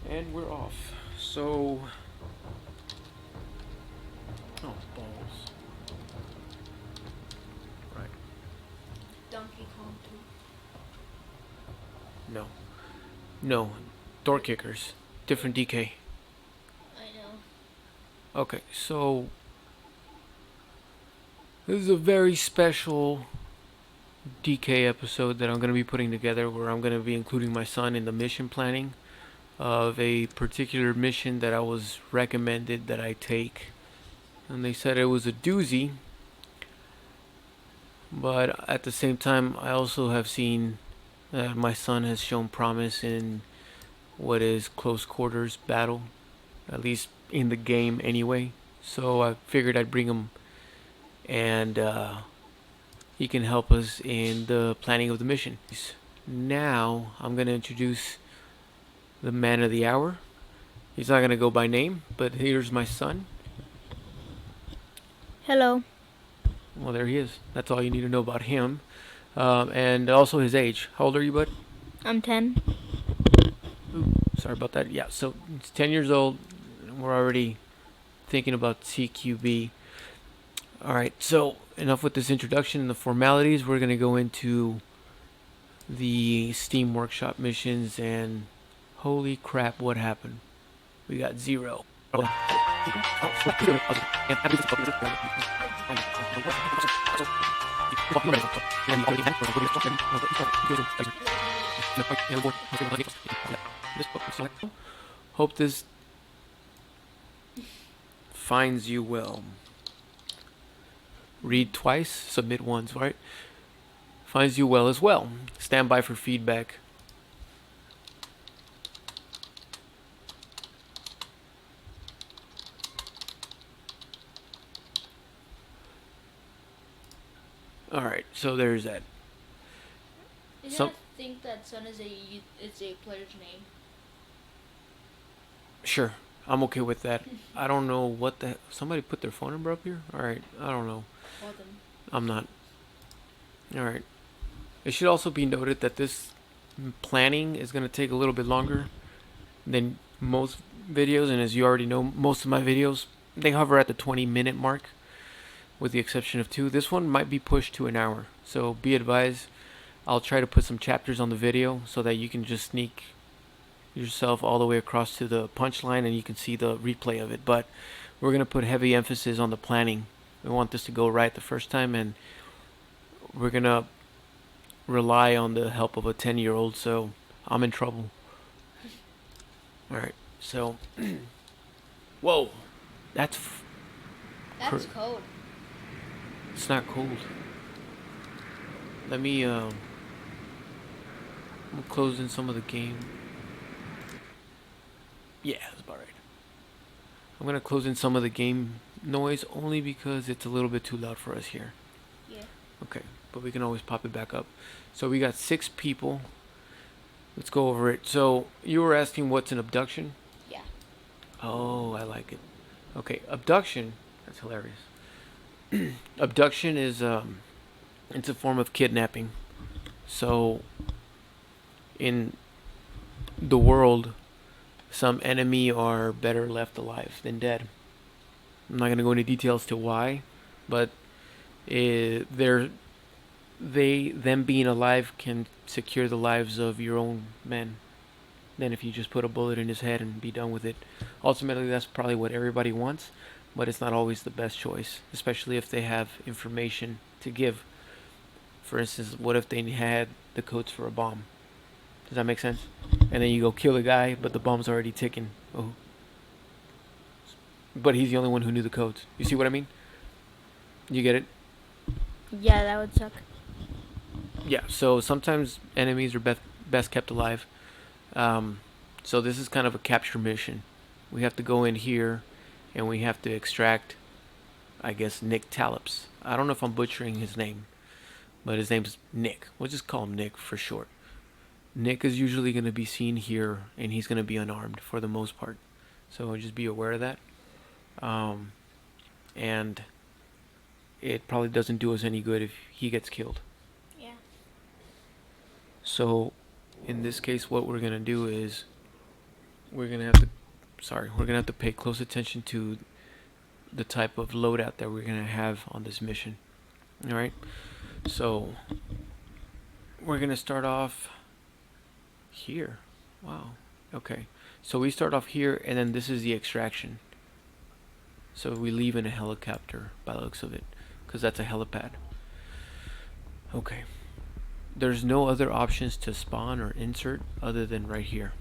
And we're off. So, oh balls. Right. Donkey Kong 2. No. No. Doorkickers. Different DK. I know. Okay, so this is a very special DK episode that I'm going to be putting together where I'm going to be including my son in the mission planning of a particular mission that I was recommended that I take. And they said it was a doozy, but at the same time, I also have seen that my son has shown promise in what is close quarters battle, at least in the game anyway. So I figured I'd bring him and he can help us in the planning of the mission. Now I'm going to introduce the man of the hour. He's not going to go by name, but here's my son. Hello. Well, there he is. That's all you need to know about him. And also his age. How old are you, bud? I'm 10. Ooh, sorry about that. Yeah, so he's 10 years old. We're already thinking about CQB. Alright, so enough with this introduction and the formalities. We're going to go into the Steam Workshop missions, and holy crap, what happened? We got 0. Hope this finds you well. Read twice, submit once, right? Finds you well as well. Stand by for feedback. Alright, so there's that. I think that son is a player's name. Sure, I'm okay with that. I don't know what the... Somebody put their phone number up here? Alright, I don't know. Call them. I'm not. Alright. It should also be noted that this planning is going to take a little bit longer than most videos, and as you already know, most of my videos, they hover at the 20-minute mark, with the exception of 2. This one might be pushed to an hour, so be advised. I'll try to put some chapters on the video so that you can just sneak yourself all the way across to the punchline and you can see the replay of it. But we're going to put heavy emphasis on the planning. We want this to go right the first time, and we're going to rely on the help of a 10-year-old, so I'm in trouble. Alright, so... Whoa! That's cold. It's not cold. Let me, I'm closing some of the game. Yeah, that's about right. I'm gonna close in some of the game noise only because it's a little bit too loud for us here. Yeah. Okay, but we can always pop it back up. So we got 6 people. Let's go over it. So you were asking what's an abduction? Yeah. Oh, I like it. Okay, abduction. That's hilarious. Abduction is it's a form of kidnapping. So in the world, some enemy are better left alive than dead. I'm not going to go into details to why, but them being alive can secure the lives of your own men than if you just put a bullet in his head and be done with it. Ultimately, that's probably what everybody wants, but it's not always the best choice, especially if they have information to give. For instance, what if they had the codes for a bomb? Does that make sense? And then you go kill the guy, but the bomb's already ticking. Oh. But he's the only one who knew the codes. You see what I mean? You get it? Yeah, that would suck. Yeah, so sometimes enemies are best kept alive. So this is kind of a capture mission. We have to go in here, and we have to extract, I guess, Nick Tallops. I don't know if I'm butchering his name, but his name's Nick. We'll just call him Nick for short. Nick is usually going to be seen here, and he's going to be unarmed for the most part. So just be aware of that. And it probably doesn't do us any good if he gets killed. Yeah. So in this case, what we're going to do is we're gonna have to. Sorry, we're gonna have to pay close attention to the type of loadout that we're gonna have on this mission. All right. So we're gonna start off here. Wow. Okay. So we start off here, and then this is the extraction. So we leave in a helicopter by the looks of it, because that's a helipad. Okay. There's no other options to spawn or insert other than right here.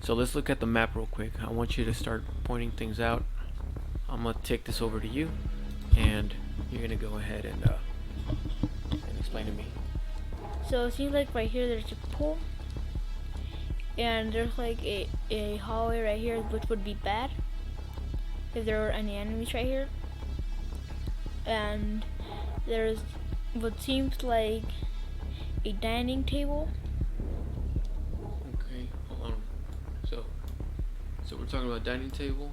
So let's look at the map real quick. I want you to start pointing things out. I'm gonna take this over to you, and you're gonna go ahead and explain to me. So it seems like right here there's a pool, and there's like a hallway right here, which would be bad if there were any enemies right here. And there's what seems like a dining table. Okay, hold on. So we're talking about dining table,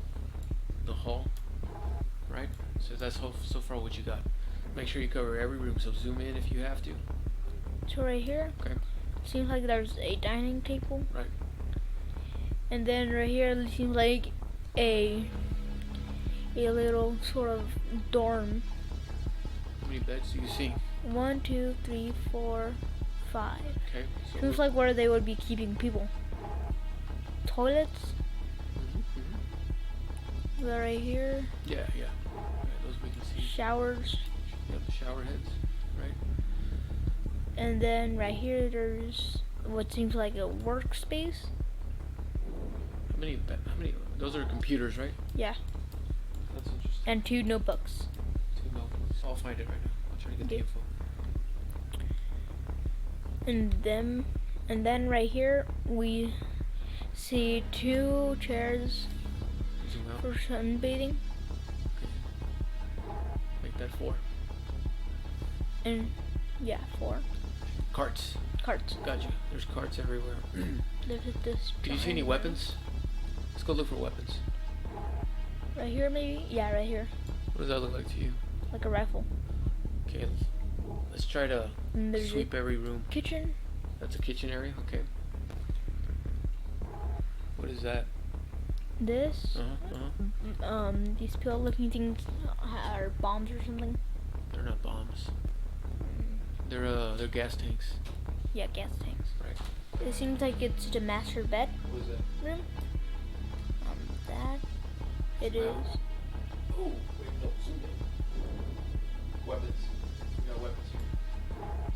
the hall, right? So that's so far what you got. Make sure you cover every room. So zoom in if you have to. So right here, Okay. seems like there's a dining table. Right. And then right here it seems like a little sort of dorm. How many beds do you see? 1, 2, 3, 4, 5. Okay. So Seems like where they would be keeping people. Toilets. They're right here. Yeah. Those we can see. Showers. Yep, the shower heads. Right. And then right here there's what seems like a workspace. How many? Those are computers, right? Yeah. That's interesting. And 2 notebooks. 2 notebooks. I'll find it right now. I'll try to get the info. And then right here we see 2 chairs Zoom out. for sunbathing. Okay. Make that 4. And yeah, 4 Carts. carts. Gotcha. There's carts everywhere. There's this. Do you see any weapons? Let's go look for weapons. Right here, maybe? Yeah, right here. What does that look like to you? Like a rifle. Okay, let's try to And there's sweep every room. a kitchen. That's a kitchen area? Okay. What is that? This. These pill looking things are bombs or something. They're not bombs. They're gas tanks. Yeah, gas tanks. Right. It seems like it's the master bed What is that? room. That. It is. Oh, wait, no, zoom in. Weapons. We got weapons here.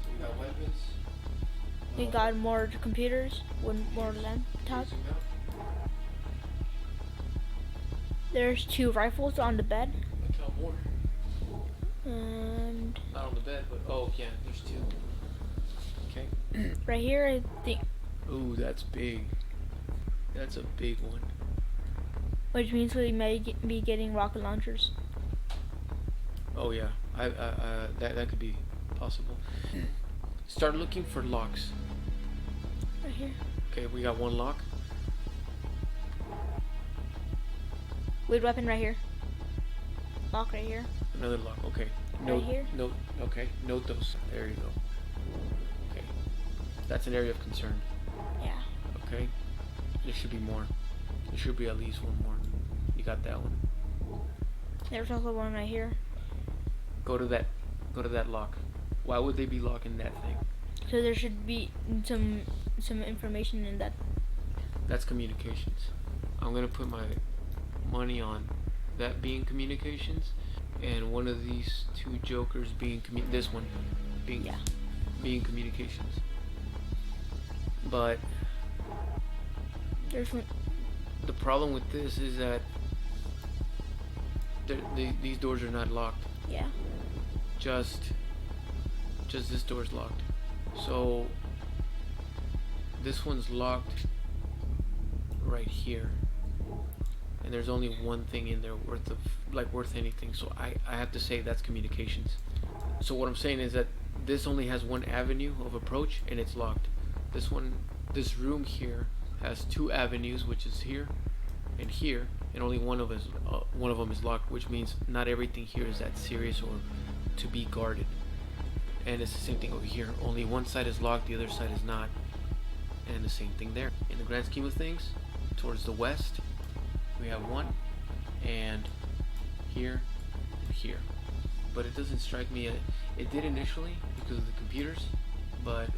So we got weapons. We got more computers, more laptops. Zoom out. There's 2 rifles on the bed. I count more. And Not on the bed, but oh yeah, there's 2. Okay. right here, I think, Ooh, that's big. That's a big one. which means we may be getting rocket launchers. Oh yeah, that could be possible. Start looking for locks. Right here. Okay, we got 1 lock. Weird weapon right here. Lock right here. Another lock. Okay. Right here? Note. Okay. Note those. There you go. Okay. That's an area of concern. Yeah. Okay. There should be more. There should be at least 1 more. You got that one. There's also one right here. Go to that lock. Why would they be locking that thing? So there should be some information in that. That's communications. I'm gonna put my money on that being communications, and one of these 2 jokers being this one being communications. But There's one. the problem with this is that these doors are not locked. Yeah. Just this door's locked. So this one's locked right here, and there's only 1 thing in there worth anything. So I have to say that's communications. So what I'm saying is that this only has 1 avenue of approach, and it's locked. This room here has 2 avenues, which is here and here, and only one of them is locked, which means not everything here is that serious or to be guarded. And it's the same thing over here. Only one side is locked, the other side is not. and the same thing there. In the grand scheme of things, towards the west, we have one, and here, and here. But it doesn't strike me, it did initially because of the computers, but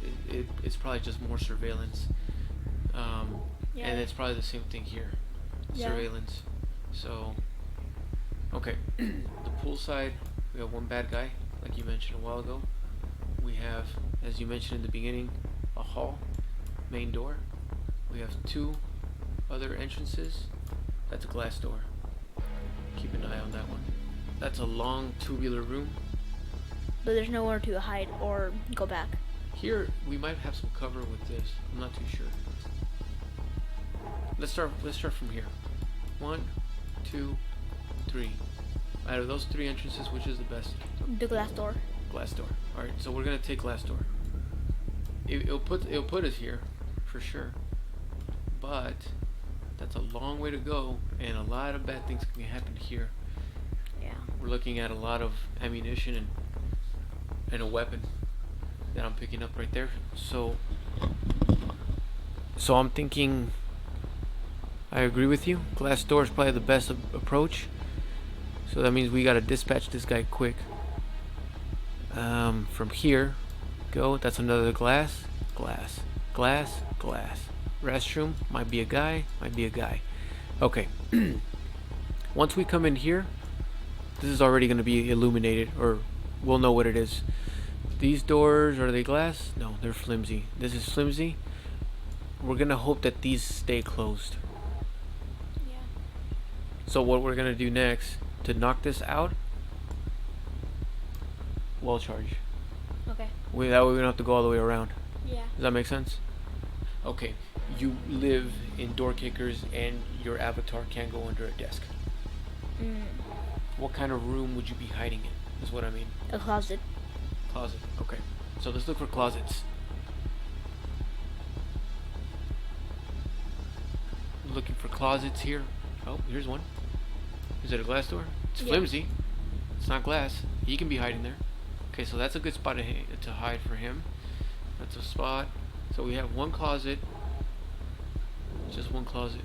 it's probably just more surveillance. Yeah. And it's probably the same thing here, Yeah. surveillance. So, okay, the pool side, we have one bad guy, like you mentioned a while ago. We have, as you mentioned in the beginning, a hall, main door. We have two other entrances. That's a glass door. Keep an eye on that one. That's a long tubular room. But there's nowhere to hide or go back. Here we might have some cover with this. I'm not too sure. Let's start from here. 1, 2, 3. Out of those 3 entrances, which is the best? The glass door. Glass door. All right, so we're gonna take glass door. It'll put us here, for sure. But that's a long way to go, and a lot of bad things can happen here. Yeah. We're looking at a lot of ammunition and a weapon that I'm picking up right there. So I'm thinking. I agree with you. Glass door is probably the best approach. So that means we gotta dispatch this guy quick. From here, go. That's another glass. Restroom. Might be a guy. Okay. Once we come in here, this is already gonna be illuminated, or we'll know what it is. These doors, are they glass? No, they're flimsy. This is flimsy. We're gonna hope that these stay closed. Yeah. So what we're gonna do next to knock this out, wall charge. Okay. That way we don't have to go all the way around. Yeah. Does that make sense? Okay. You live in Doorkickers and your avatar can't go under a desk. What kind of room would you be hiding in? Is what I mean. A closet. Closet. Okay. So let's look for closets. Looking for closets here. Oh, here's one. Is it a glass door? It's Yeah. flimsy. It's not glass. He can be hiding there. Okay, so that's a good spot to hide for him. That's a spot. So we have one closet. Just one closet.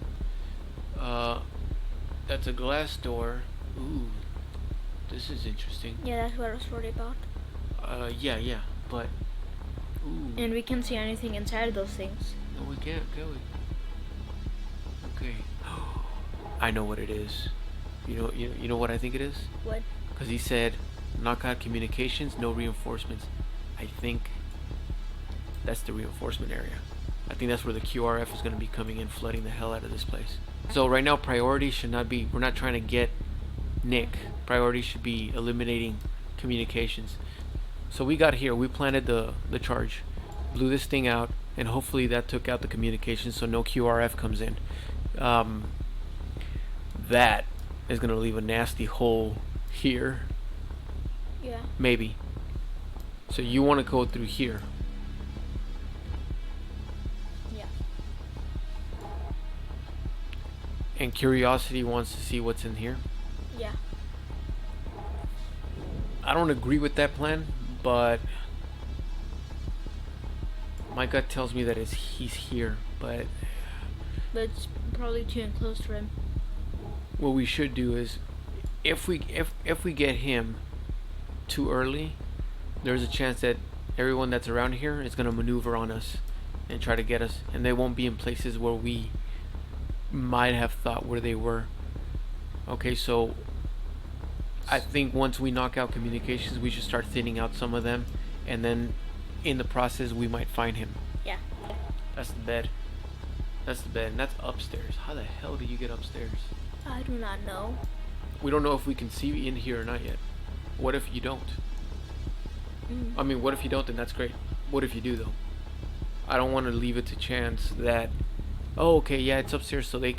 That's a glass door. Ooh, this is interesting. Yeah, that's what I was worried about. Yeah, but ooh. And we can't see anything inside of those things. No, we can't, can we? Okay. I know what it is. You know what I think it is? What? Because he said, knock out communications, no reinforcements. I think that's the reinforcement area. I think that's where the QRF is going to be coming in, flooding the hell out of this place. So right now, priority should not be, we're not trying to get Nick. Priority should be eliminating communications. So we got here, we planted the charge, blew this thing out, and hopefully that took out the communications so no QRF comes in. That is going to leave a nasty hole here. Yeah. Maybe. So you want to go through here. Yeah. And curiosity wants to see what's in here. Yeah. I don't agree with that plan, but my gut tells me that he's here. But it's probably too enclosed for him. what we should do is, if we get him too early, there's a chance that everyone that's around here is gonna maneuver on us and try to get us, and they won't be in places where we might have thought where they were. Okay, so I think once we knock out communications, we should start thinning out some of them, and then in the process we might find him. Yeah. That's the bed. And that's upstairs. How the hell do you get upstairs? I do not know. We don't know if we can see in here or not yet. What if you don't? I mean, what if you don't, then that's great. What if you do, though? I don't want to leave it to chance that, oh, okay, yeah, it's upstairs, so we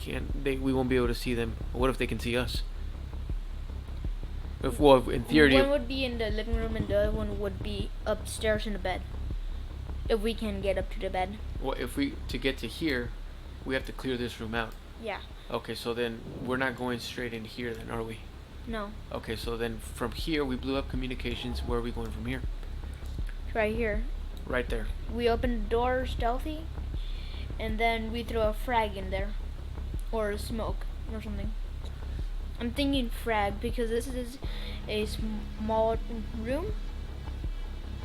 won't be able to see them. What if they can see us? Well, in theory, One would be in the living room and the other one would be upstairs in the bed. If we can get up to the bed. well, to get to here, we have to clear this room out. Yeah. Okay, so then we're not going straight in here, then, are we? No. Okay, so then from here we blew up communications. Where are we going from here? Right here. Right there. We open the door stealthy and then we throw a frag in there, or smoke, or something. I'm thinking frag because this is a small room,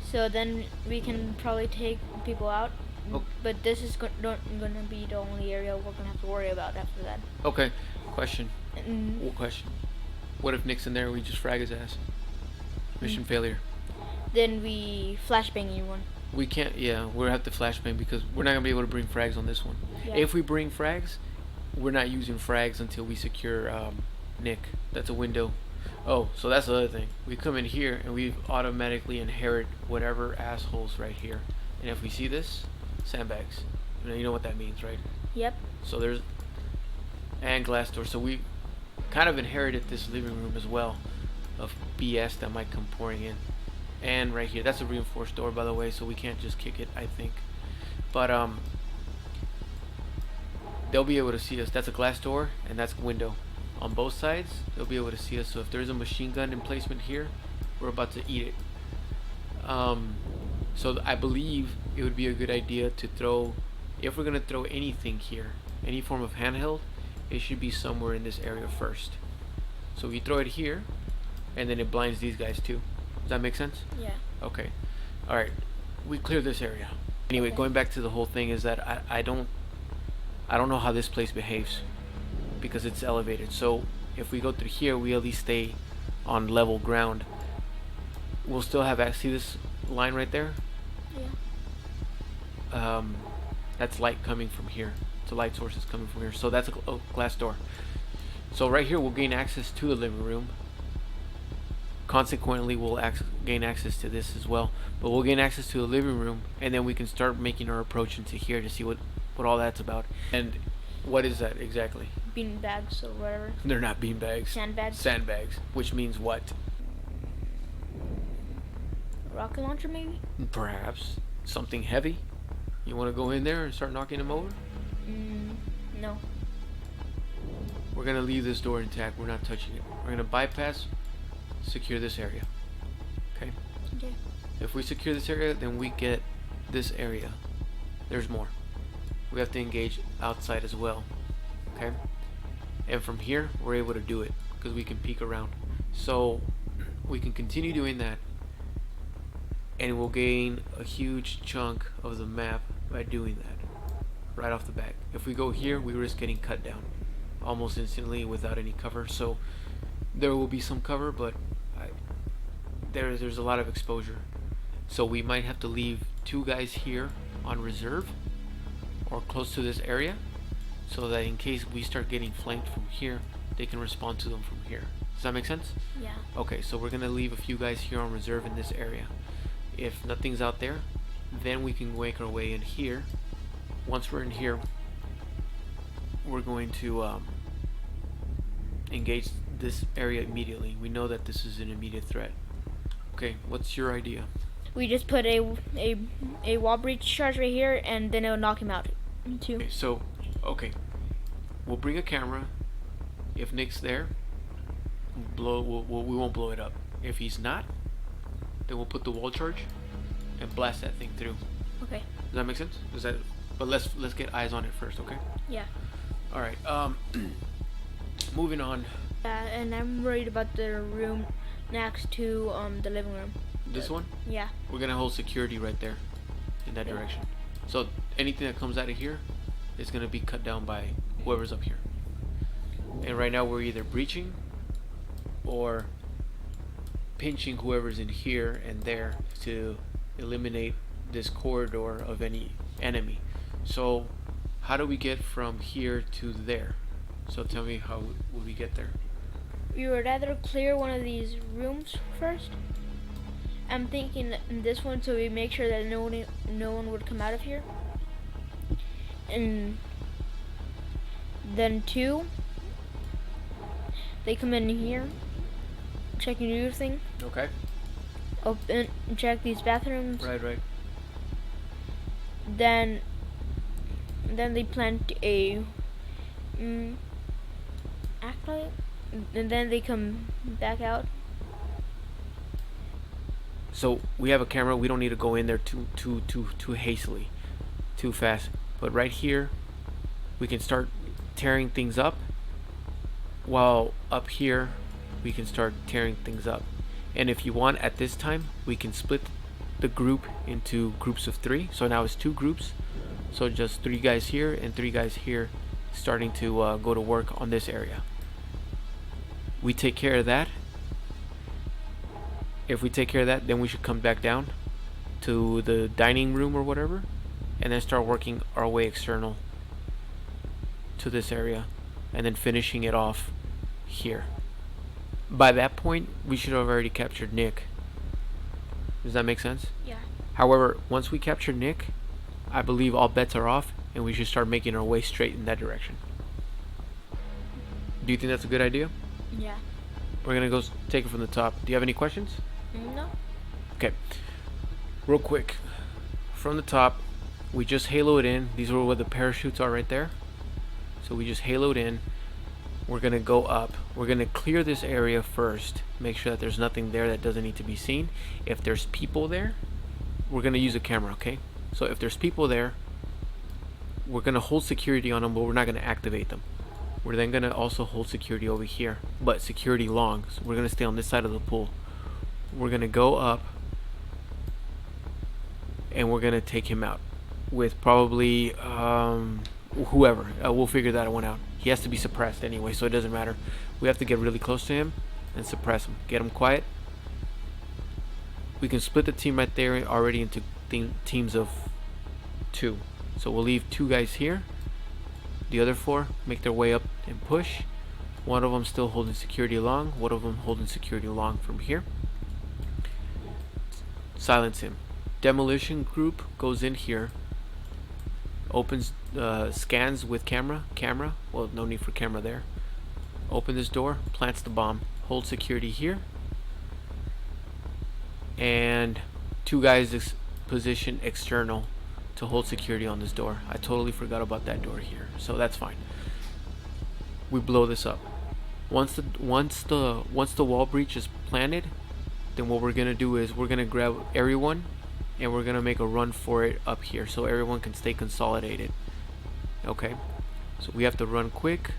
so then we can probably take people out. Oh. But this is gonna be the only area we're gonna have to worry about after that. Okay. Question. Mm, Question. What if Nick's in there? We just frag his ass. Mission failure. then we flashbang anyone. We can't. Yeah, we'll have to flashbang because we're not gonna be able to bring frags on this one. Yeah. If we bring frags, we're not using frags until we secure Nick. That's a window. Oh, so that's the other thing. We come in here and we automatically inherit whatever assholes right here. And if we see this, sandbags. You know what that means, right? Yep. So there's and glass door. So we kind of inherited this living room as well of BS that might come pouring in. And right here, that's a reinforced door, by the way, so we can't just kick it, I think. But they'll be able to see us. That's a glass door and that's a window. On both sides, they'll be able to see us. So if there's a machine gun emplacement here, we're about to eat it. So I believe it would be a good idea to throw, if we're gonna throw anything here, any form of handheld, it should be somewhere in this area first. So we throw it here, and then it blinds these guys too. Does that make sense? Yeah. Okay. All right. We clear this area. Anyway, Okay. going back to the whole thing is that I don't know how this place behaves because it's elevated. So if we go through here, we at least stay on level ground. We'll still have access. See this line right there? Yeah. That's light coming from here. So light source is coming from here. So that's a glass door. So right here we'll gain access to the living room. Consequently, we'll gain access to this as well. But we'll gain access to the living room, and then we can start making our approach into here to see what all that's about. And what is that exactly? Bean bags or whatever. They're not beanbags. Sandbags. Sandbags, which means what? Rocket launcher maybe? Perhaps something heavy. You want to go in there and start knocking them over? No. We're gonna leave this door intact. We're not touching it. We're gonna bypass, secure this area. Okay. Okay. If we secure this area, then we get this area. There's more. We have to engage outside as well. Okay. And from here, we're able to do it because we can peek around. So we can continue doing that, and we'll gain a huge chunk of the map by doing that right off the bat. If we go here, we risk getting cut down almost instantly without any cover. So there will be some cover, but there's a lot of exposure. So we might have to leave 2 guys here on reserve or close to this area, so that in case we start getting flanked from here, they can respond to them from here. Does that make sense? Yeah. Okay, so we're gonna leave a few guys here on reserve in this area. If nothing's out there, then we can make our way in here. Once we're in here, we're going to engage this area immediately. We know that this is an immediate threat. Okay, what's your idea? We just put a wall breach charge right here, and then it'll knock him out too. Okay, so we'll bring a camera. If Nick's there, we won't blow it up. If he's not, then we'll put the wall charge and blast that thing through. Okay. Does that make sense? But let's get eyes on it first, okay? Yeah. All right. Moving on. And I'm worried about the room next to the living room. This one, Yeah. we're gonna hold security right there, in that direction. So anything that comes out of here is gonna be cut down by whoever's up here. And right now we're either breaching or pinching whoever's in here and there to eliminate this corridor of any enemy. So how do we get from here to there? So tell me, how would we get there? We would rather clear one of these rooms first. I'm thinking in this one, so we make sure that no one would come out of here. And then 2, they come in here, checking everything, Okay. open, check these bathrooms. Right. Then they plant a acolyte, and then they come back out. So we have a camera. We don't need to go in there too hastily, too fast. But right here, we can start tearing things up, while up here, we can start tearing things up. And if you want, at this time, we can split the group into groups of 3. So now it's 2 groups. So just 3 guys here and 3 guys here, starting to go to work on this area. We take care of that. If we take care of that, then we should come back down to the dining room or whatever, and then start working our way external to this area, and then finishing it off here. By that point, we should have already captured Nick. Does that make sense? Yeah. However, once we capture Nick, I believe all bets are off, and we should start making our way straight in that direction. Do you think that's a good idea? Yeah. We're gonna go take it from the top. Do you have any questions? No. Okay. Real quick. From the top, we just haloed in. These are where the parachutes are right there. So we just haloed in. We're gonna go up. We're gonna clear this area first. Make sure that there's nothing there that doesn't need to be seen. If there's people there, we're gonna use a camera, okay? So if there's people there, we're gonna hold security on them, but we're not gonna activate them. We're then gonna also hold security over here, but security long. So we're gonna stay on this side of the pool. We're gonna go up, and we're gonna take him out with probably whoever. We'll figure that one out. He has to be suppressed anyway, so it doesn't matter. We have to get really close to him and suppress him. Get him quiet. We can split the team right there already into teams of 2. So we'll leave 2 guys here. The other 4 make their way up and push. One of them still holding security along. One of them holding security along from here. Silence him. Demolition group goes in here. Opens, scans with camera. Well, no need for camera there. Open this door. Plants the bomb. Hold security here. And 2 guys position external to hold security on this door. I totally forgot about that door here, so that's fine. We blow this up. Once the wall breach is planted, then what we're gonna do is we're gonna grab everyone and we're gonna make a run for it up here so everyone can stay consolidated. Okay, so we have to run quick,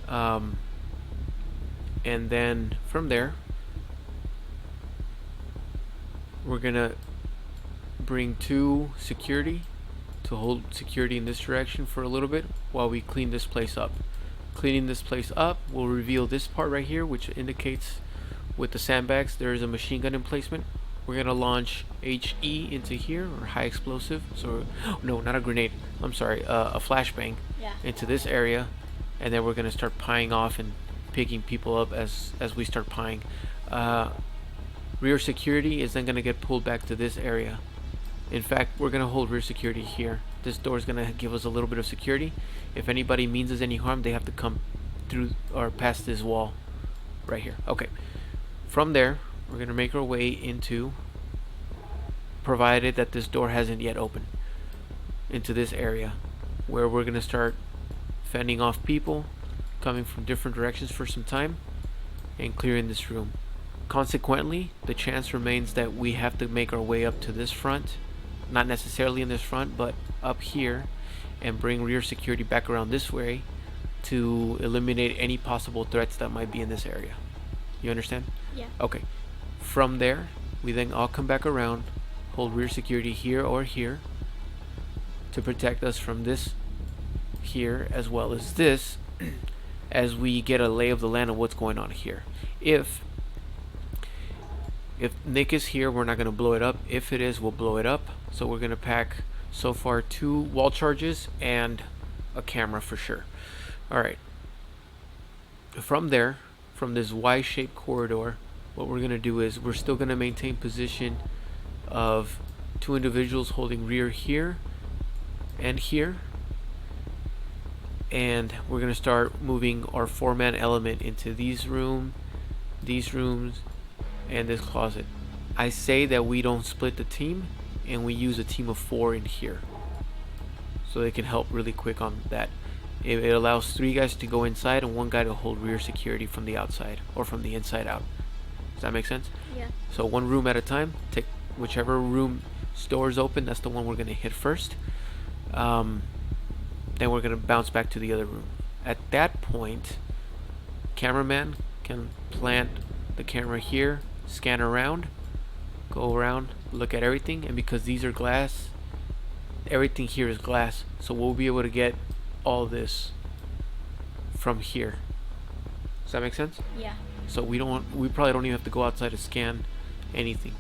and then from there we're gonna bring 2 security to hold security in this direction for a little bit while we clean this place up. Cleaning this place up will reveal this part right here, which indicates with the sandbags there is a machine gun emplacement. We're gonna launch HE into here, or high explosive. So no, not a grenade. I'm sorry, a flashbang into this area, and then we're gonna start pieing off and picking people up as we start pieing. Rear security is then gonna get pulled back to this area. In fact, we're gonna hold rear security here. This door is gonna give us a little bit of security. If anybody means us any harm, they have to come through or past this wall right here. Okay. From there, we're gonna make our way into, provided that this door hasn't yet opened, into this area where we're gonna start fending off people coming from different directions for some time and clearing this room. Consequently, the chance remains that we have to make our way up to this front, not necessarily in this front, but up here, and bring rear security back around this way to eliminate any possible threats that might be in this area. You understand? Yeah. Okay. From there, we then all come back around, hold rear security here or here to protect us from this here as well as this as we get a lay of the land of what's going on here. If Nick is here, we're not going to blow it up. If it is, we'll blow it up. So we're going to pack so far 2 wall charges and a camera for sure. Alright. From there, from this Y-shaped corridor, what we're going to do is we're still going to maintain position of 2 individuals holding rear here and here. And we're going to start moving our 4-man element into these rooms, and this closet. I say that we don't split the team and we use a team of 4 in here so they can help really quick on that. It allows 3 guys to go inside and 1 guy to hold rear security from the outside or from the inside out. Does that make sense? Yeah. So 1 room at a time. Take whichever room door is open, that's the one we're going to hit first. Then we're gonna bounce back to the other room. At that point, cameraman can plant the camera here, scan around, go around, look at everything, and because these are glass, everything here is glass, so we'll be able to get all this from here. Does that make sense? Yeah. So we probably don't even have to go outside to scan anything.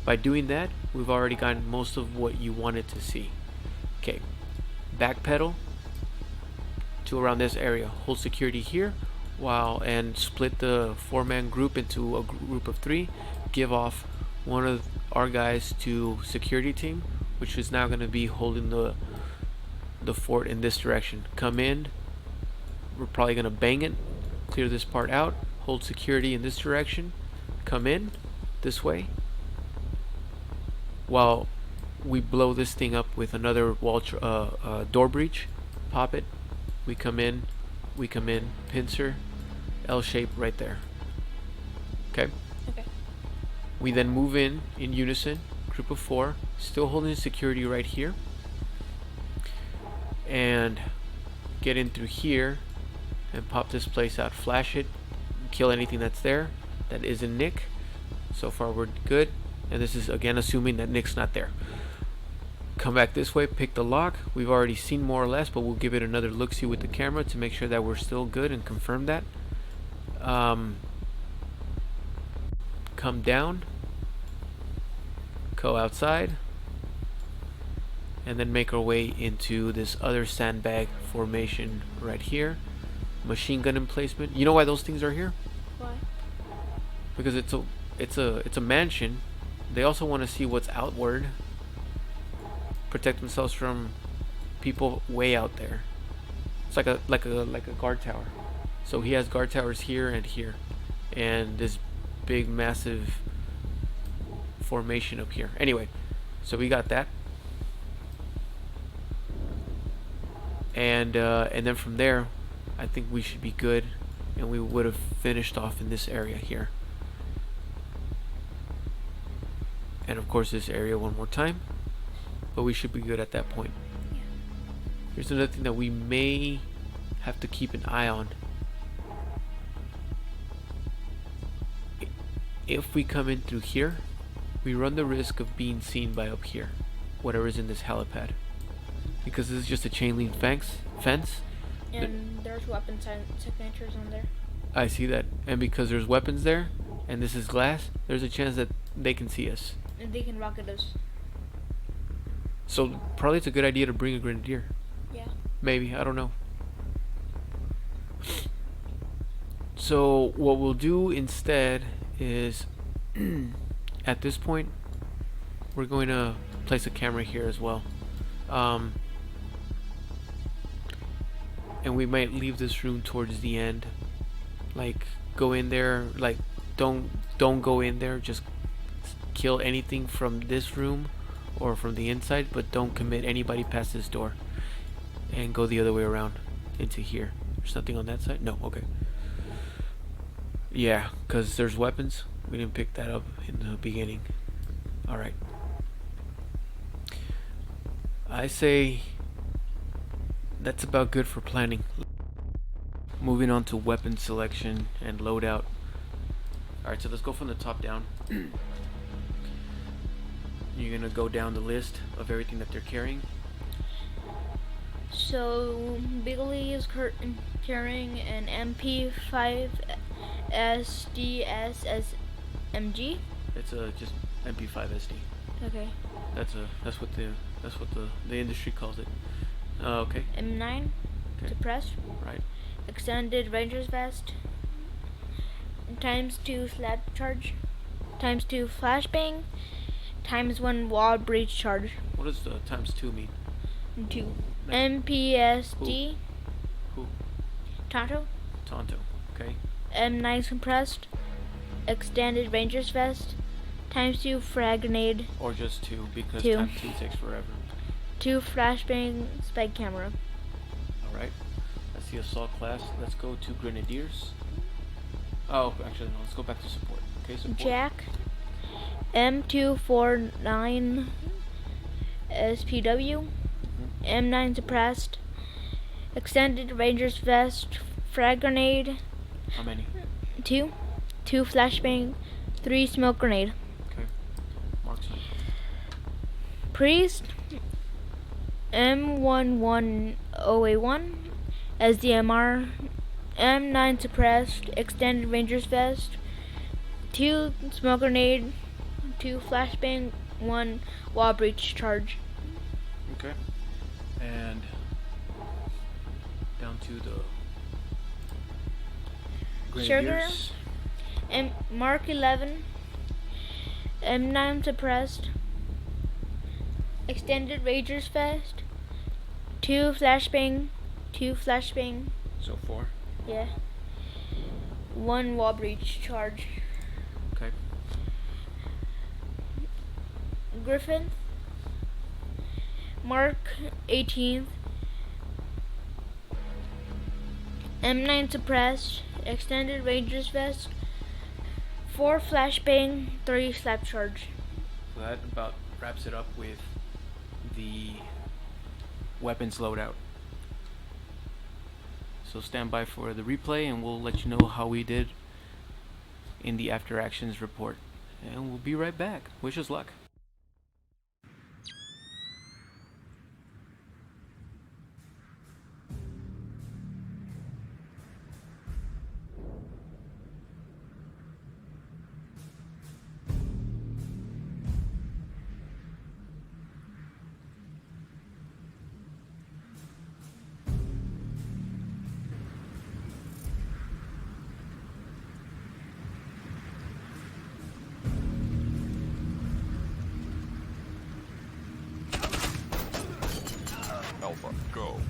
By doing that, we've already gotten most of what you wanted to see. Okay, backpedal to around this area. Hold security here, and split the 4-man group into a group of 3. Give off one of our guys to security team, which is now going to be holding the fort in this direction. Come in. We're probably going to bang it, clear this part out, hold security in this direction, come in this way, while we blow this thing up with another door breach. Pop it. We come in, pincer, L shape right there. Okay. Okay. We then move in unison, group of 4, still holding security right here, and get in through here and pop this place out. Flash it, kill anything that's there that isn't Nick. So far we're good, and this is again assuming that Nick's not there. Come back this way, pick the lock. We've already seen more or less, but we'll give it another look-see with the camera to make sure that we're still good and confirm that. Come down, go outside, and then make our way into this other sandbag formation right here. Machine gun emplacement. You know why those things are here? Why? Because it's a mansion. They also want to see what's outward. Protect themselves from people way out there. It's like a guard tower. So he has guard towers here and here, and this big massive formation up here. Anyway, so we got that, and then from there, I think we should be good, and we would have finished off in this area here, and of course this area one more time. But we should be good at that point. Yeah. Here's another thing that we may have to keep an eye on. If we come in through here, we run the risk of being seen by up here, whatever's in this helipad, because this is just a chain link fence. And there's weapon signatures on there. I see that, and because there's weapons there, and this is glass, there's a chance that they can see us. And they can rocket us. So probably it's a good idea to bring a grenadier. Yeah. Maybe, I don't know. So what we'll do instead is, at this point, we're going to place a camera here as well. And we might leave this room towards the end. Like, go in there, like, don't go in there, just kill anything from this room or from the inside, but don't commit anybody past this door, and go the other way around into here. There's nothing on that side? No, okay. Yeah, because there's weapons. We didn't pick that up in the beginning. Alright. I say that's about good for planning. Moving on to weapon selection and loadout. Alright, so let's go from the top down. You're gonna go down the list of everything that they're carrying. So Bigley is carrying an MP5 SDS SMG. It's just MP5 SD. Okay. That's what the industry calls it. Okay. M9 Okay. suppressed. Right. Extended ranger's vest. ×2 slap charge. ×2 flashbang. ×1 wall breach charge. What does the ×2 mean? 2. Next. MPSD. Who? Tonto. Tonto. Okay. M9 compressed. Extended ranger's vest. ×2 frag grenade. Or just 2, because Two. ×2 takes forever. 2 flashbang spike camera. Alright. That's the assault class. Let's go to grenadiers. Oh, actually no, let's go back to support. Okay, support. Jack. M249 SPW. M9 suppressed, extended ranger's vest, frag grenade, How many? 2, 2 flashbang, 3 smoke grenade. Okay. Marksman. Priest, M110A1, SDMR, M9 suppressed, extended ranger's vest, 2 smoke grenade, 2 flashbang, 1 wall breach charge. Okay. And down to the Sugar, grenadiers. Mark 11, M9 suppressed, extended ranger's vest, 2 flashbang, So 4. yeah, 1 wall breach charge. Okay. Griffin, Mark 18th, M9 suppressed, extended ranger's vest, 4 flashbang, 3 slap charge. So that about wraps it up with the weapons loadout. So stand by for the replay and we'll let you know how we did in the after actions report. And we'll be right back. Wish us luck. Alpha, go.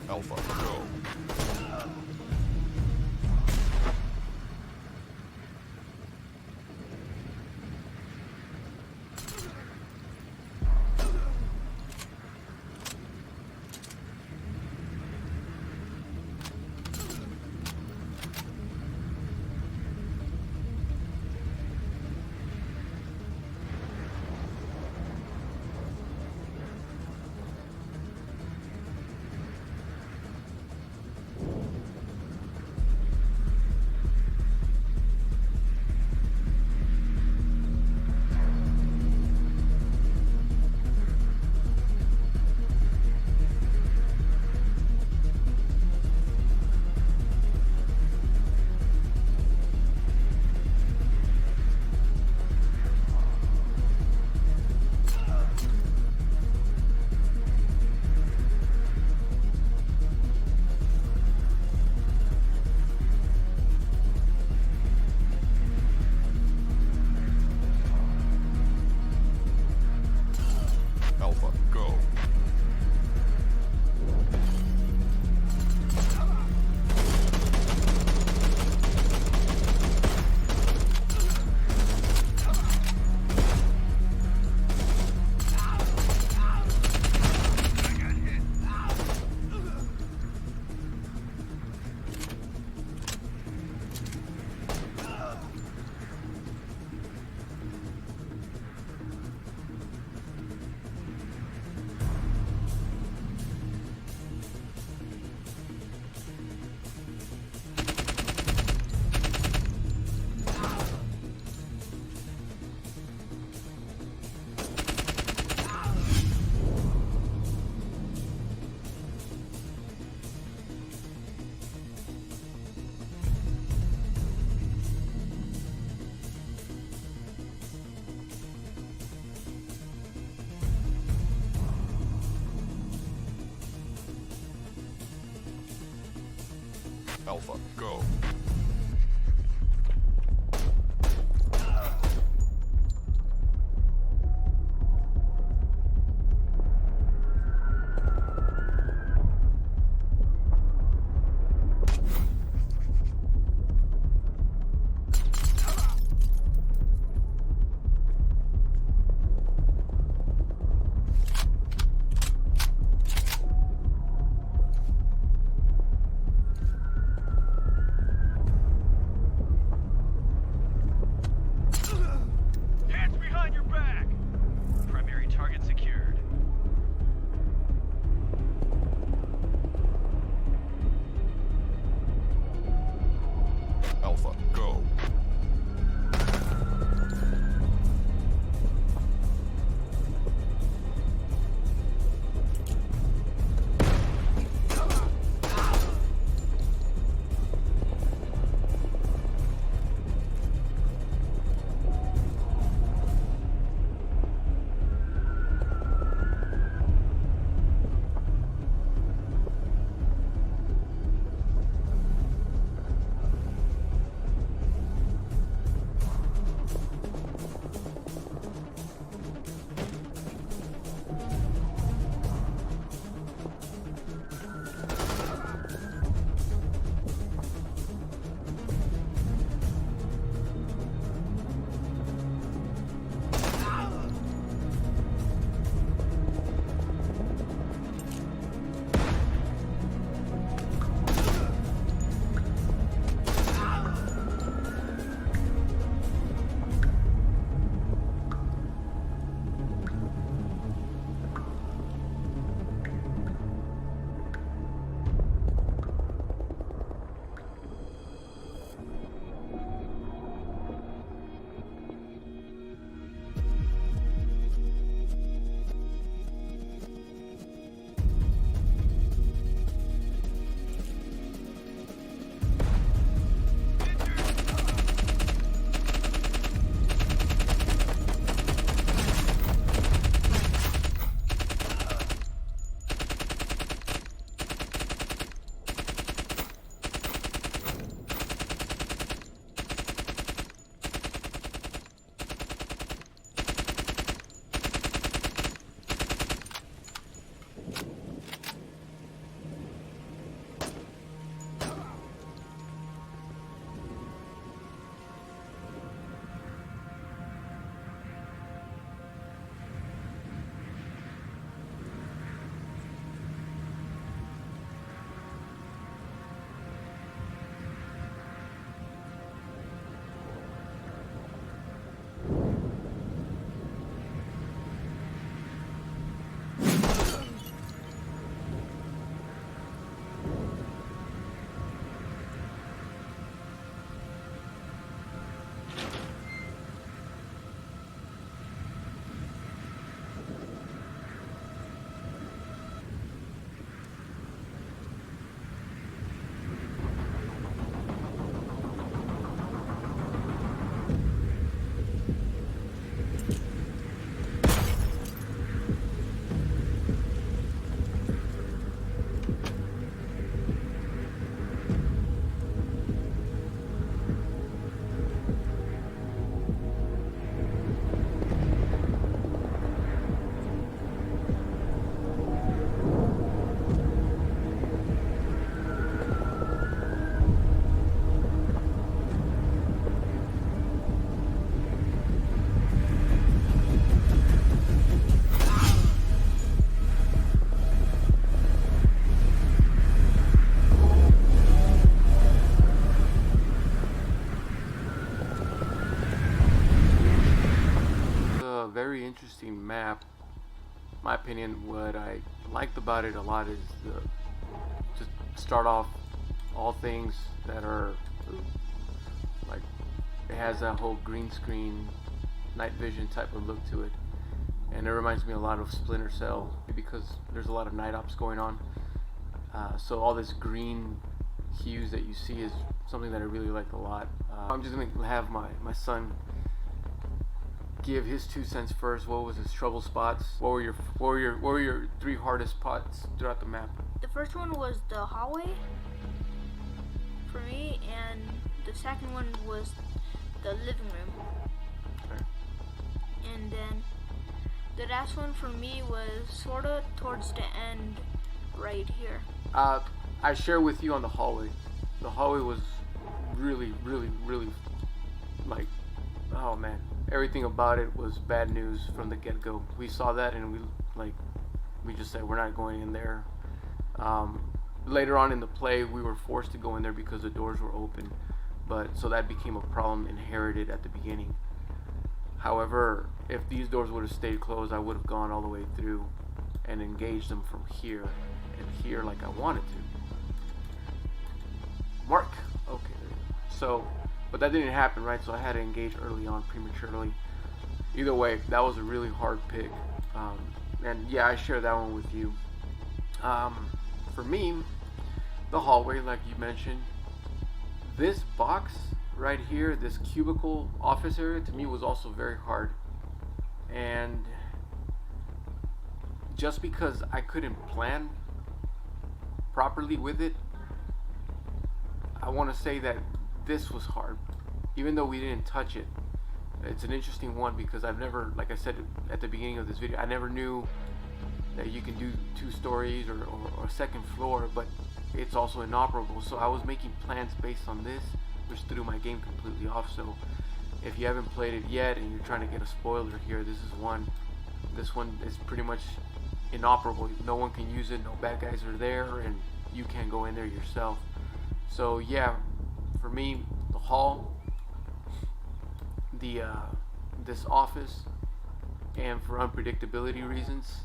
Alpha, go. Alpha, go. Alpha, go. Alpha, go. Very interesting map. My opinion, what I liked about it a lot is to start off all things that are like, it has that whole green screen night vision type of look to it, and it reminds me a lot of Splinter Cell because there's a lot of night ops going on. So all this green hues that you see is something that I really like a lot. I'm just gonna have my son give his 2 cents first. What was his trouble spots? What were your 3 hardest spots throughout the map? The first one was the hallway for me, and the second one was the living room. Okay. And then the last one for me was sorta towards the end, right here. I share with you on the hallway. The hallway was really, like, oh man, everything about it was bad news from the get-go. We saw that and we just said we're not going in there. Later on in the play, we were forced to go in there because the doors were open, but so that became a problem inherited at the beginning. However, if these doors would have stayed closed, I would have gone all the way through and engaged them from here and here like I wanted to. Mark. Okay. So But that didn't happen, right? So I had to engage early on, prematurely. Either way, that was a really hard pick. And yeah, I share that one with you. For me, the hallway, like you mentioned, this box right here, this cubicle office area, to me was also very hard. And just because I couldn't plan properly with it, I want to say that this was hard, even though we didn't touch it. It's an interesting one because I've never, like I said at the beginning of this video, I never knew that you can do 2 stories or a second floor, but it's also inoperable. So I was making plans based on this, which threw my game completely off. So if you haven't played it yet and you're trying to get a spoiler here, this is one. This one is pretty much inoperable. No one can use it, no bad guys are there, and you can't go in there yourself. So yeah, for me, the hall, this office, and for unpredictability reasons,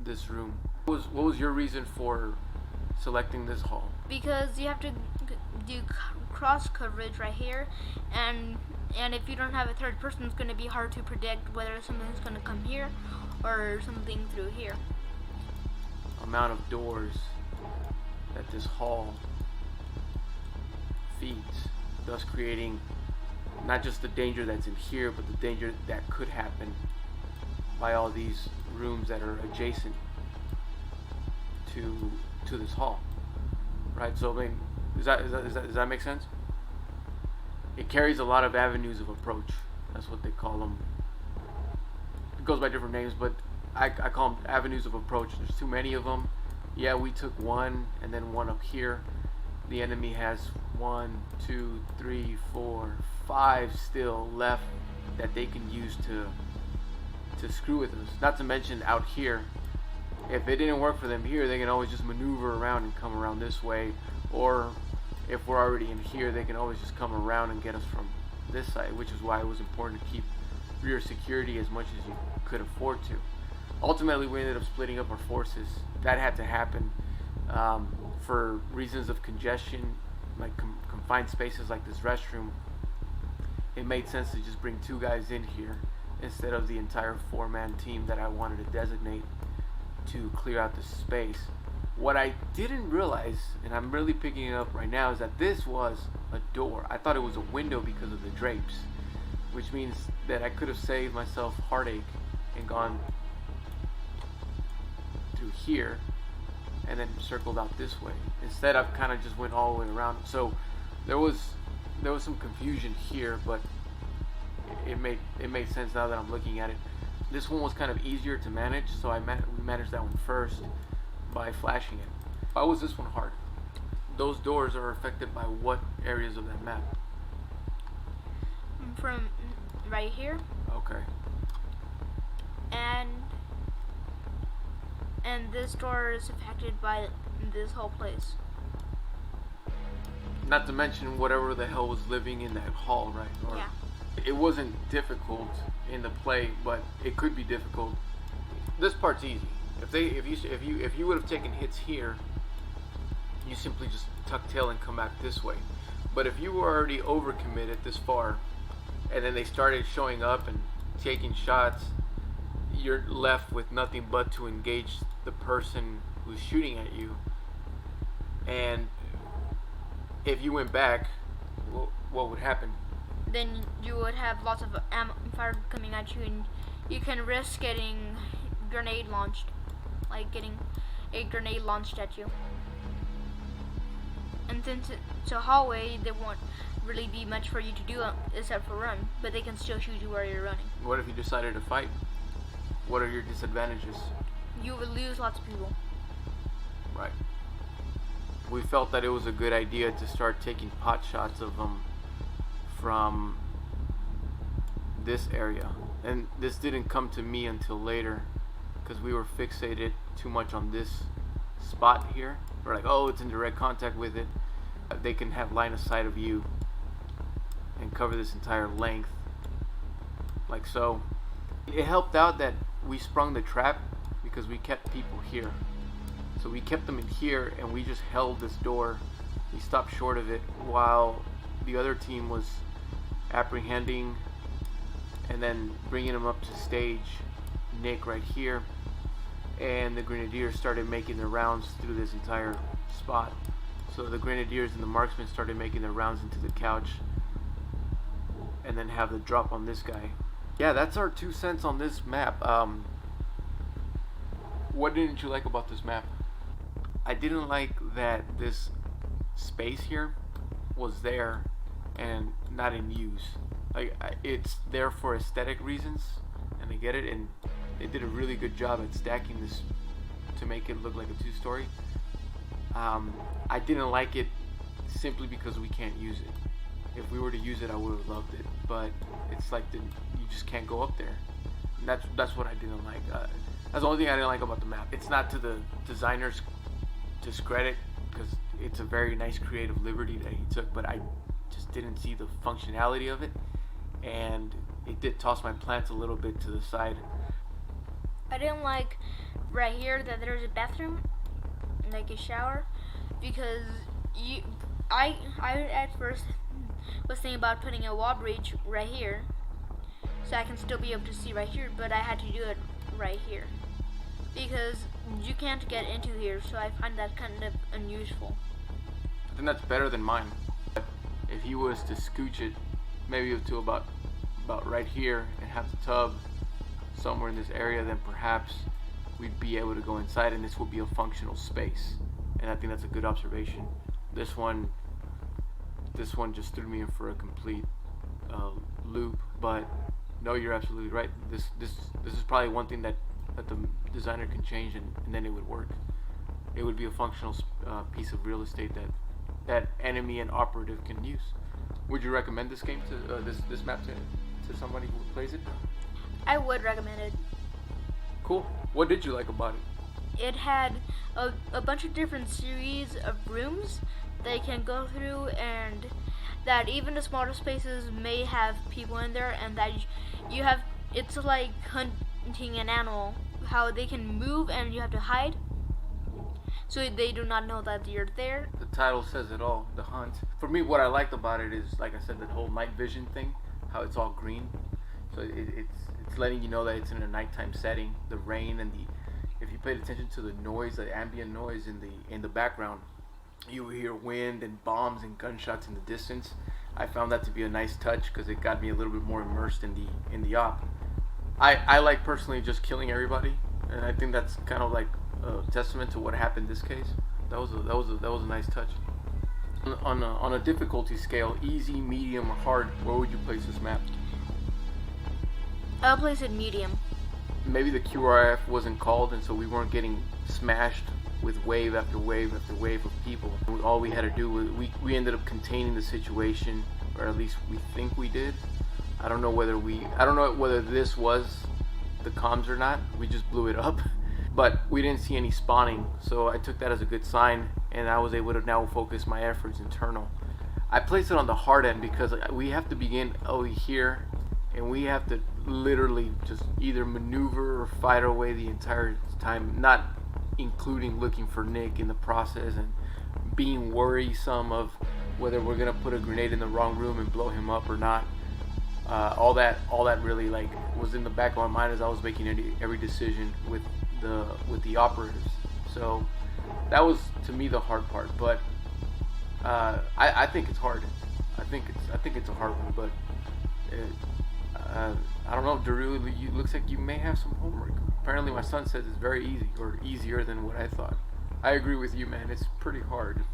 this room. What was your reason for selecting this hall? Because you have to do cross coverage right here, and if you don't have a third person, it's going to be hard to predict whether something's going to come here or something through here. Amount of doors that this hall feeds, thus creating not just the danger that's in here, but the danger that could happen by all these rooms that are adjacent to this hall, right? So I mean, does that make sense? It carries a lot of avenues of approach. That's what they call them. It goes by different names, but I call them avenues of approach. There's too many of them. Yeah, we took one and then one up here. The enemy has 1, 2, 3, 4, 5 still left that they can use to screw with us. Not to mention out here, if it didn't work for them here, they can always just maneuver around and come around this way, or if we're already in here, they can always just come around and get us from this side, which is why it was important to keep rear security as much as you could afford to. Ultimately, we ended up splitting up our forces. That had to happen for reasons of congestion, like confined spaces like this restroom. It made sense to just bring 2 guys in here instead of the entire 4-man team that I wanted to designate to clear out the space. What I didn't realize, and I'm really picking it up right now, is that this was a door. I thought it was a window because of the drapes, which means that I could have saved myself heartache and gone through here and then circled out this way. Instead, I've kind of just went all the way around. So there was some confusion here, but it made sense now that I'm looking at it. This one was kind of easier to manage, so we managed that one first by flashing it. Why was this one hard? Those doors are affected by what areas of that map? From right here. Okay. And this door is affected by this whole place. Not to mention whatever the hell was living in that hall, right? Or yeah. It wasn't difficult in the play, but it could be difficult. This part's easy. If you would have taken hits here, you simply just tuck tail and come back this way. But if you were already overcommitted this far, and then they started showing up and taking shots, you're left with nothing but to engage the person who's shooting at you. And if you went back, what would happen? Then you would have lots of fire coming at you, and you can risk getting grenade launched, like getting a grenade launched at you. And since it's a hallway, there won't really be much for you to do except for run, but they can still shoot you while you're running. What if you decided to fight? What are your disadvantages? You would lose lots of people. Right. We felt that it was a good idea to start taking pot shots of them from this area. And this didn't come to me until later, because we were fixated too much on this spot here. We're like, oh, it's in direct contact with it. They can have line of sight of you and cover this entire length, like so. It helped out that we sprung the trap because we kept people here. So we kept them in here and we just held this door. We stopped short of it while the other team was apprehending and then bringing him up to stage Nick right here, and the Grenadiers started making their rounds through this entire spot. So the Grenadiers and the marksmen started making their rounds into the couch, and then have the drop on this guy. Yeah, that's our 2 cents on this map. What didn't you like about this map? I didn't like that this space here was there and not in use. Like, it's there for aesthetic reasons, and I get it, and they did a really good job at stacking this to make it look like a 2-story. I didn't like it simply because we can't use it. If we were to use it, I would have loved it, but it's like you just can't go up there. And that's what I didn't like. That's the only thing I didn't like about the map. It's not to the designer's discredit, because it's a very nice creative liberty that he took, but I just didn't see the functionality of it, and it did toss my plants a little bit to the side. I didn't like right here that there's a bathroom, like a shower, because I at first was thinking about putting a wall breach right here, so I can still be able to see right here, but I had to do it right here because you can't get into here, so I find that kind of unuseful. I think that's better than mine. If he was to scooch it maybe to about right here and have the tub somewhere in this area, then perhaps we'd be able to go inside and this would be a functional space. And I think that's a good observation. This one just threw me in for a complete loop. But no, you're absolutely right. This is probably one thing that the designer can change, and then it would work. It would be a functional piece of real estate that enemy and operative can use. Would you recommend this game to this map to somebody who plays it? I would recommend it. Cool. What did you like about it? It had a bunch of different series of rooms they can go through, and that even the smaller spaces may have people in there, and that you have, it's like hunting an animal, how they can move and you have to hide, so they do not know that you're there. The title says it all, the hunt. For me, what I liked about it is, like I said, the whole night vision thing, how it's all green. So it's letting you know that it's in a nighttime setting. The rain and if you paid attention to the noise, the ambient noise in the background, you hear wind and bombs and gunshots in the distance. I found that to be a nice touch because it got me a little bit more immersed in the op. I like personally just killing everybody, and I think that's kind of like a testament to what happened in this case. That was a nice touch. On a difficulty scale, easy, medium, or hard, where would you place this map? I'll place it medium. Maybe the QRF wasn't called, and so we weren't getting smashed with wave after wave after wave of people. All we had to do was we ended up containing the situation, or at least we think we did. I don't know whether this was the comms or not. We just blew it up, but we didn't see any spawning, so I took that as a good sign, and I was able to now focus my efforts internal. I placed it on the hard end because we have to begin over here, and we have to literally just either maneuver or fight our way the entire time, not including looking for Nick in the process and being worrisome of whether we're gonna put a grenade in the wrong room and blow him up or not. All that really like was in the back of my mind as I was making every decision with the operatives. So that was to me the hard part. But I think it's hard. I think it's a hard one. But I don't know, Daruuuuuu. Looks like you may have some homework. Apparently, my son says it's very easy, or easier than what I thought. I agree with you, man. It's pretty hard.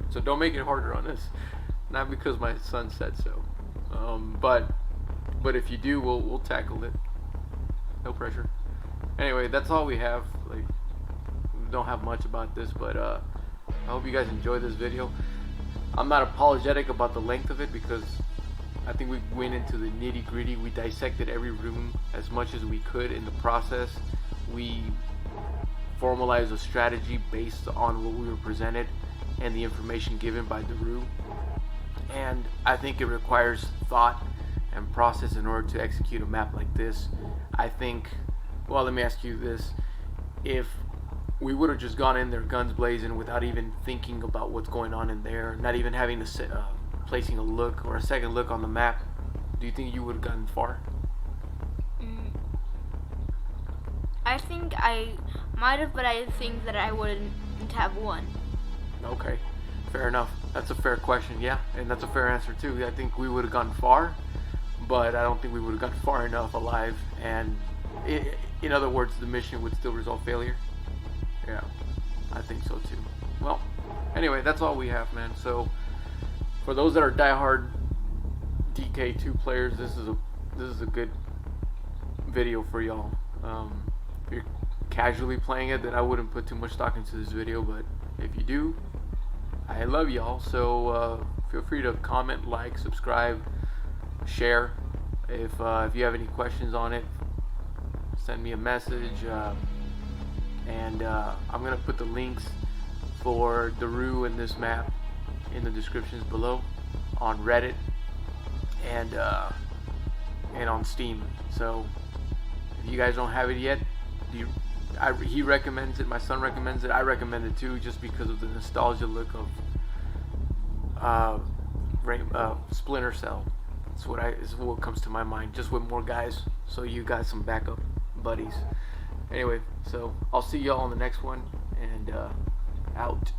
So don't make it harder on us. Not because my son said so. But if you do, we'll tackle it. No pressure. Anyway, that's all we have. Like, we don't have much about this, but I hope you guys enjoyed this video. I'm not apologetic about the length of it because I think we went into the nitty gritty. We dissected every room as much as we could in the process. We formalized a strategy based on what we were presented and the information given by Daruuuuuu. And I think it requires thought and process in order to execute a map like this. I think, well, let me ask you this. If we would have just gone in there guns blazing without even thinking about what's going on in there, not even having to placing a look or a second look on the map, Do you think you would have gotten far? I think I might have, but I think that I wouldn't have won. Okay, fair enough. That's a fair question, yeah, and that's a fair answer too. I think we would have gone far, but I don't think we would have gone far enough alive. And in other words, the mission would still result failure. Yeah, I think so too. Well, anyway, that's all we have, man. So for those that are diehard DK2 players, this is a good video for y'all. If you're casually playing it, then I wouldn't put too much stock into this video, but if you do, I love y'all. So feel free to comment, like, subscribe, share. If you have any questions on it, send me a message, and I'm gonna put the links for Daruuuuuu and this map in the descriptions below, on Reddit and on Steam. So if you guys don't have it yet, he recommends it, my son recommends it, I recommend it too, just because of the nostalgia look of Splinter Cell. Is what comes to my mind, just with more guys, so you got some backup buddies. Anyway, so I'll see y'all on the next one, and out.